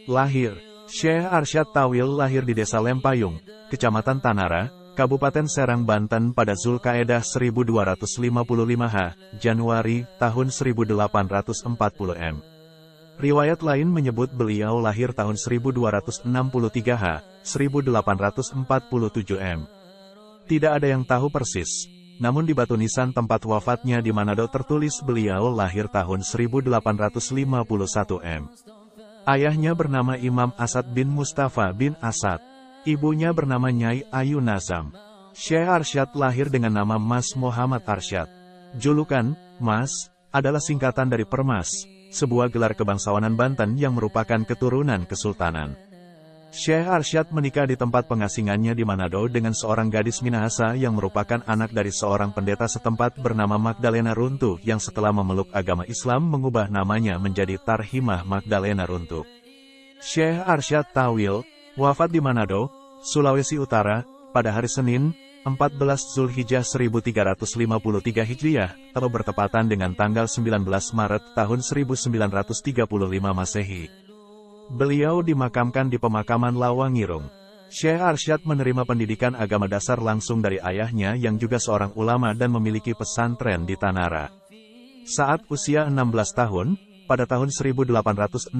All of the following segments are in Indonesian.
Lahir. Syekh Arsyad Tawil lahir di Desa Lempayung, Kecamatan Tanara, Kabupaten Serang, Banten pada Zulkaedah 1255 H, Januari, tahun 1840 M. Riwayat lain menyebut beliau lahir tahun 1263 H, 1847 M. Tidak ada yang tahu persis, namun di batu nisan tempat wafatnya di Manado tertulis beliau lahir tahun 1851 M. Ayahnya bernama Imam Asad bin Mustafa bin Asad. Ibunya bernama Nyai Ayu Nazam. Syekh Arsyad lahir dengan nama Mas Muhammad Arsyad. Julukan, Mas, adalah singkatan dari Permas, sebuah gelar kebangsawanan Banten yang merupakan keturunan kesultanan. Syekh Arsyad menikah di tempat pengasingannya di Manado dengan seorang gadis Minahasa yang merupakan anak dari seorang pendeta setempat bernama Magdalena Runtuh yang setelah memeluk agama Islam mengubah namanya menjadi Tarhimah Magdalena Runtuh. Syekh Arsyad Tawil wafat di Manado, Sulawesi Utara, pada hari Senin, 14 Zulhijjah 1353 Hijriah, atau bertepatan dengan tanggal 19 Maret tahun 1935 Masehi. Beliau dimakamkan di pemakaman Lawangirung. Syekh Arsyad menerima pendidikan agama dasar langsung dari ayahnya yang juga seorang ulama dan memiliki pesantren di Tanara. Saat usia 16 tahun, pada tahun 1867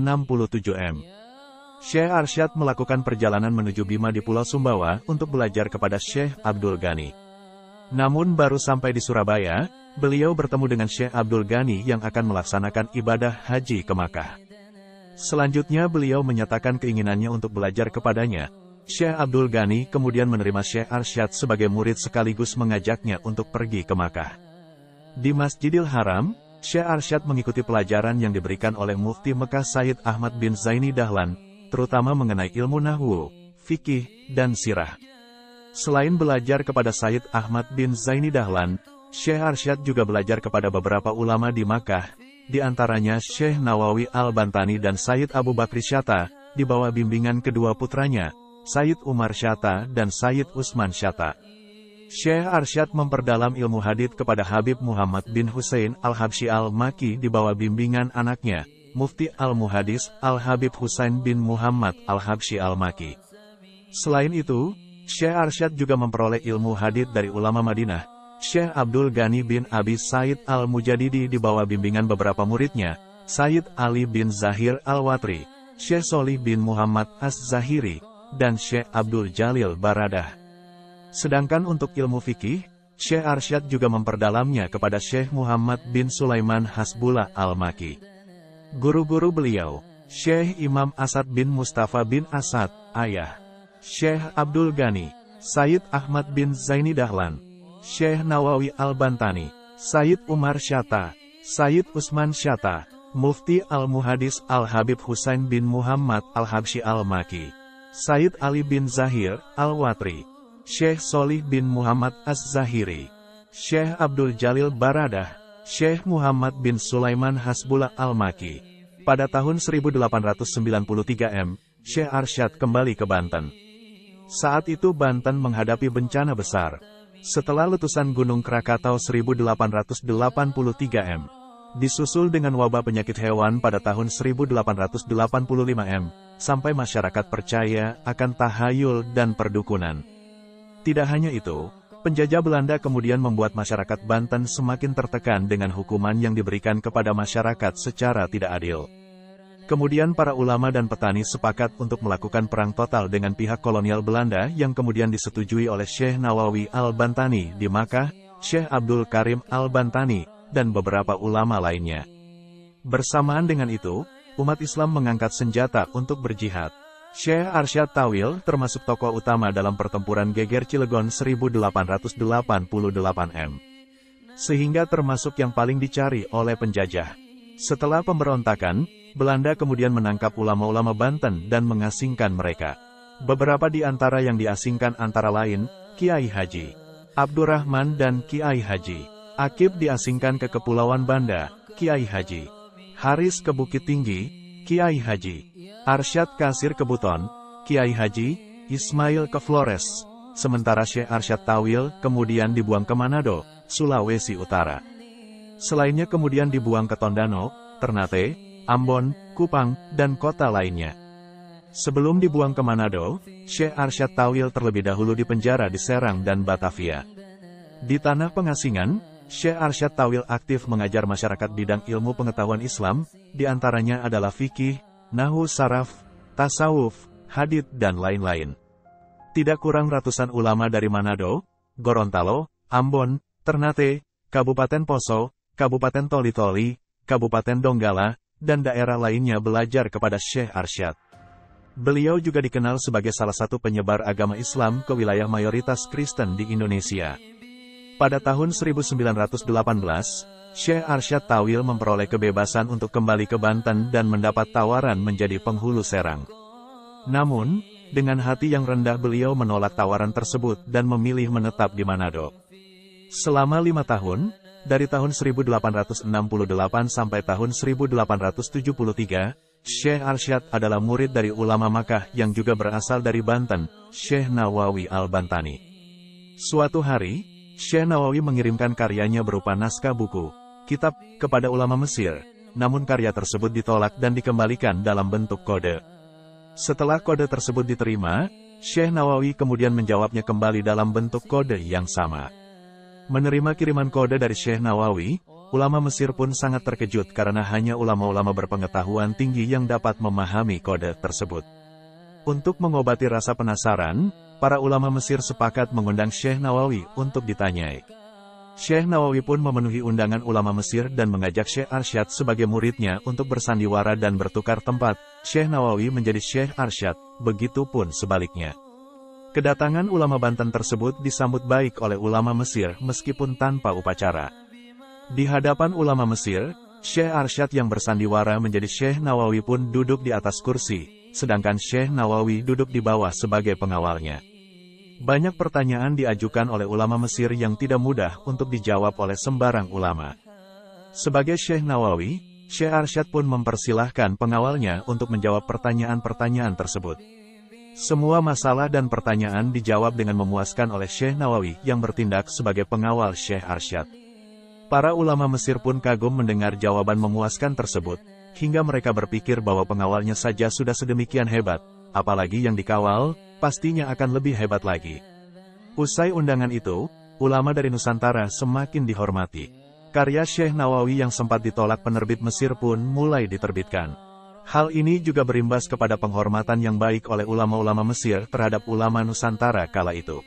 M. Syekh Arsyad melakukan perjalanan menuju Bima di Pulau Sumbawa untuk belajar kepada Syekh Abdul Ghani. Namun baru sampai di Surabaya, beliau bertemu dengan Syekh Abdul Ghani yang akan melaksanakan ibadah haji ke Makkah. Selanjutnya beliau menyatakan keinginannya untuk belajar kepadanya. Syekh Abdul Ghani kemudian menerima Syekh Arsyad sebagai murid sekaligus mengajaknya untuk pergi ke Makkah. Di Masjidil Haram, Syekh Arsyad mengikuti pelajaran yang diberikan oleh Mufti Mekah Sayyid Ahmad bin Zaini Dahlan, terutama mengenai ilmu nahwu, fikih, dan sirah. Selain belajar kepada Sayyid Ahmad bin Zaini Dahlan, Syekh Arsyad juga belajar kepada beberapa ulama di Makkah, di antaranya Syekh Nawawi Al-Bantani dan Sayyid Abu Bakri Syatta, di bawah bimbingan kedua putranya, Sayyid Umar Syatta dan Sayyid Usman Syatta. Syekh Arsyad memperdalam ilmu hadits kepada Habib Muhammad bin Husain Al-Habsyi Al-Maki di bawah bimbingan anaknya, Mufti Al-Muhadis Al-Habib Husain bin Muhammad Al-Habsyi Al-Maki. Selain itu, Syekh Arsyad juga memperoleh ilmu hadits dari ulama Madinah, Syekh Abdul Ghani bin Abi Said Al-Mujadidi di bawah bimbingan beberapa muridnya, Sayyid Ali bin Zahir Al-Watri, Syekh Solih bin Muhammad Az-Zahiri, dan Syekh Abdul Jalil Baradah. Sedangkan untuk ilmu fikih, Syekh Arsyad juga memperdalamnya kepada Syekh Muhammad bin Sulaiman Hasbullah Al-Maki. Guru-guru beliau, Syekh Imam Asad bin Mustafa bin Asad, ayah, Syekh Abdul Ghani, Sayyid Ahmad bin Zaini Dahlan, Syekh Nawawi Al-Bantani, Sayyid Umar Syatta, Sayyid Usman Syatta, Mufti Al-Muhadis Al-Habib Husain bin Muhammad Al-Habsyi Al-Maki, Sayyid Ali bin Zahir Al-Watri, Syekh Solih bin Muhammad Az-Zahiri, Syekh Abdul Jalil Baradah, Syekh Muhammad bin Sulaiman Hasbullah Al-Maki. Pada tahun 1893 M, Syekh Arsyad kembali ke Banten. Saat itu Banten menghadapi bencana besar. Setelah letusan Gunung Krakatau 1883 M, disusul dengan wabah penyakit hewan pada tahun 1885 M, sampai masyarakat percaya akan tahayul dan perdukunan. Tidak hanya itu, penjajah Belanda kemudian membuat masyarakat Banten semakin tertekan dengan hukuman yang diberikan kepada masyarakat secara tidak adil. Kemudian para ulama dan petani sepakat untuk melakukan perang total dengan pihak kolonial Belanda yang kemudian disetujui oleh Syekh Nawawi Al-Bantani di Makkah, Syekh Abdul Karim Al-Bantani, dan beberapa ulama lainnya. Bersamaan dengan itu, umat Islam mengangkat senjata untuk berjihad. Syekh Arsyad Tawil termasuk tokoh utama dalam pertempuran Geger Cilegon 1888 M. Sehingga termasuk yang paling dicari oleh penjajah. Setelah pemberontakan, Belanda kemudian menangkap ulama-ulama Banten dan mengasingkan mereka. Beberapa di antara yang diasingkan antara lain, Kiai Haji Abdurrahman dan Kiai Haji Akib diasingkan ke Kepulauan Banda, Kiai Haji Haris ke Bukit Tinggi, Kiai Haji Arsyad Kasir ke Buton, Kiai Haji Ismail ke Flores. Sementara Syekh Arsyad Tawil kemudian dibuang ke Manado, Sulawesi Utara. Selainnya kemudian dibuang ke Tondano, Ternate, Ambon, Kupang, dan kota lainnya. Sebelum dibuang ke Manado, Syekh Arsyad Tawil terlebih dahulu dipenjara di Serang dan Batavia. Di tanah pengasingan, Syekh Arsyad Tawil aktif mengajar masyarakat bidang ilmu pengetahuan Islam, di antaranya adalah fikih, nahwu saraf, tasawuf, hadits dan lain-lain. Tidak kurang ratusan ulama dari Manado, Gorontalo, Ambon, Ternate, Kabupaten Poso, Kabupaten Toli-Toli, Kabupaten Donggala, dan daerah lainnya belajar kepada Syekh Arsyad. Beliau juga dikenal sebagai salah satu penyebar agama Islam ke wilayah mayoritas Kristen di Indonesia. Pada tahun 1918, Syekh Arsyad Tawil memperoleh kebebasan untuk kembali ke Banten dan mendapat tawaran menjadi penghulu Serang. Namun, dengan hati yang rendah beliau menolak tawaran tersebut dan memilih menetap di Manado. Selama 5 tahun, dari tahun 1868 sampai tahun 1873, Syekh Arsyad adalah murid dari ulama Makkah yang juga berasal dari Banten, Syekh Nawawi Al-Bantani. Suatu hari, Syekh Nawawi mengirimkan karyanya berupa naskah buku, kitab, kepada ulama Mesir, namun karya tersebut ditolak dan dikembalikan dalam bentuk kode. Setelah kode tersebut diterima, Syekh Nawawi kemudian menjawabnya kembali dalam bentuk kode yang sama. Menerima kiriman kode dari Syekh Nawawi, ulama Mesir pun sangat terkejut karena hanya ulama-ulama berpengetahuan tinggi yang dapat memahami kode tersebut. Untuk mengobati rasa penasaran, para ulama Mesir sepakat mengundang Syekh Nawawi untuk ditanyai. Syekh Nawawi pun memenuhi undangan ulama Mesir dan mengajak Syekh Arsyad sebagai muridnya untuk bersandiwara dan bertukar tempat. Syekh Nawawi menjadi Syekh Arsyad, begitupun sebaliknya. Kedatangan ulama Banten tersebut disambut baik oleh ulama Mesir meskipun tanpa upacara. Di hadapan ulama Mesir, Syekh Arsyad yang bersandiwara menjadi Syekh Nawawi pun duduk di atas kursi, sedangkan Syekh Nawawi duduk di bawah sebagai pengawalnya. Banyak pertanyaan diajukan oleh ulama Mesir yang tidak mudah untuk dijawab oleh sembarang ulama. Sebagai Syekh Nawawi, Syekh Arsyad pun mempersilahkan pengawalnya untuk menjawab pertanyaan-pertanyaan tersebut. Semua masalah dan pertanyaan dijawab dengan memuaskan oleh Syekh Nawawi yang bertindak sebagai pengawal Syekh Arsyad. Para ulama Mesir pun kagum mendengar jawaban memuaskan tersebut, hingga mereka berpikir bahwa pengawalnya saja sudah sedemikian hebat, apalagi yang dikawal, pastinya akan lebih hebat lagi. Usai undangan itu, ulama dari Nusantara semakin dihormati. Karya Syekh Nawawi yang sempat ditolak penerbit Mesir pun mulai diterbitkan. Hal ini juga berimbas kepada penghormatan yang baik oleh ulama-ulama Mesir terhadap ulama Nusantara kala itu.